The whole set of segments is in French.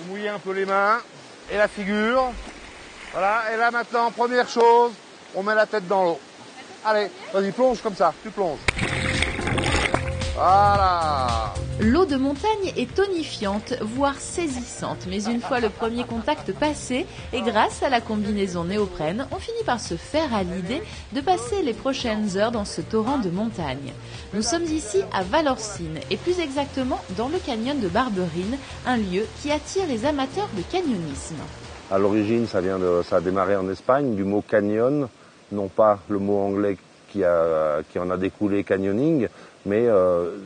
mouiller un peu les mains et la figure. Voilà, et là maintenant, première chose, on met la tête dans l'eau. Allez, vas-y, plonge comme ça, tu plonges. Voilà. L'eau de montagne est tonifiante, voire saisissante, mais une fois le premier contact passé, et grâce à la combinaison néoprène, on finit par se faire à l'idée de passer les prochaines heures dans ce torrent de montagne. Nous sommes ici à Valorcine, et plus exactement dans le canyon de Barberine, un lieu qui attire les amateurs de canyonisme. À l'origine, ça a démarré en Espagne, du mot canyon, non pas le mot anglais qui en a découlé canyoning, mais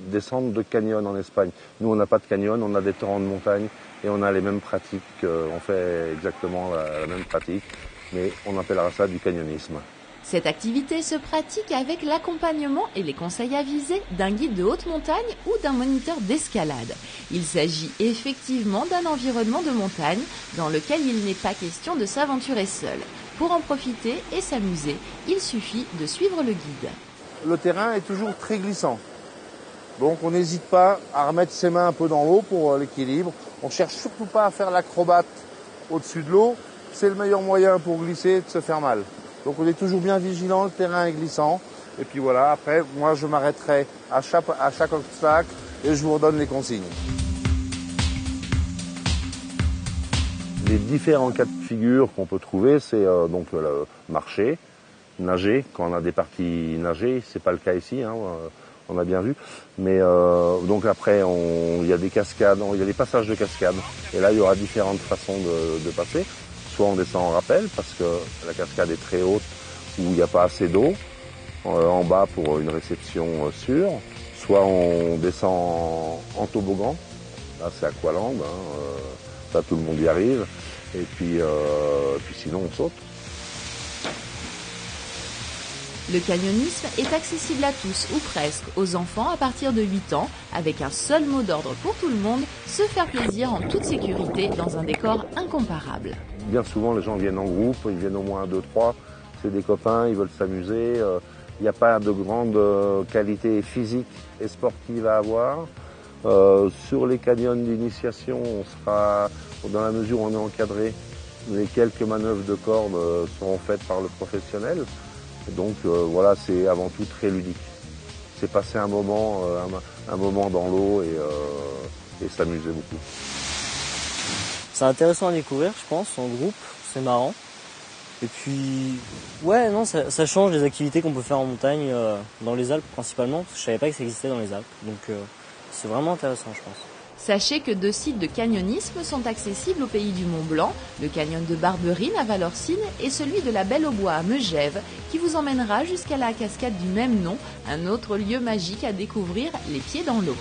descendre de canyon en Espagne. Nous, on n'a pas de canyon, on a des torrents de montagne et on a les mêmes pratiques, on fait exactement la même pratique, mais on appellera ça du canyonisme. Cette activité se pratique avec l'accompagnement et les conseils avisés d'un guide de haute montagne ou d'un moniteur d'escalade. Il s'agit effectivement d'un environnement de montagne dans lequel il n'est pas question de s'aventurer seul. Pour en profiter et s'amuser, il suffit de suivre le guide. Le terrain est toujours très glissant. Donc on n'hésite pas à remettre ses mains un peu dans l'eau pour l'équilibre. On ne cherche surtout pas à faire l'acrobate au-dessus de l'eau. C'est le meilleur moyen pour glisser et de se faire mal. Donc on est toujours bien vigilant, le terrain est glissant. Et puis voilà, après, moi je m'arrêterai à chaque obstacle et je vous redonne les consignes. Les différents cas de figure qu'on peut trouver, c'est donc marcher, nager, quand on a des parties nager, c'est pas le cas ici, hein, on a bien vu. Mais donc après, il y a des cascades, il y a des passages de cascades. Et là, il y aura différentes façons de passer. Soit on descend en rappel parce que la cascade est très haute où il n'y a pas assez d'eau en bas pour une réception sûre. Soit on descend en toboggan, là c'est Aqualand, ça tout le monde y arrive. Et puis sinon on saute. Le canyonisme est accessible à tous ou presque, aux enfants à partir de 8 ans, avec un seul mot d'ordre pour tout le monde, se faire plaisir en toute sécurité dans un décor incomparable. Bien souvent les gens viennent en groupe, ils viennent au moins 2-3, c'est des copains, ils veulent s'amuser. Il n'y a pas de grande qualité physique et sportive à avoir. Sur les canyons d'initiation, on sera, dans la mesure où on est encadré, les quelques manœuvres de corde seront faites par le professionnel. Donc voilà, c'est avant tout très ludique. C'est passer un moment dans l'eau et s'amuser beaucoup. C'est intéressant à découvrir, je pense, en groupe, c'est marrant. Et puis, ouais, non, ça change des activités qu'on peut faire en montagne, dans les Alpes principalement, parce que je savais pas que ça existait dans les Alpes. Donc c'est vraiment intéressant, je pense. Sachez que 2 sites de canyonisme sont accessibles au pays du Mont-Blanc, le canyon de Barberine à Valorcine et celui de la Belle-au-Bois à Megève, qui vous emmènera jusqu'à la cascade du même nom, un autre lieu magique à découvrir les pieds dans l'eau.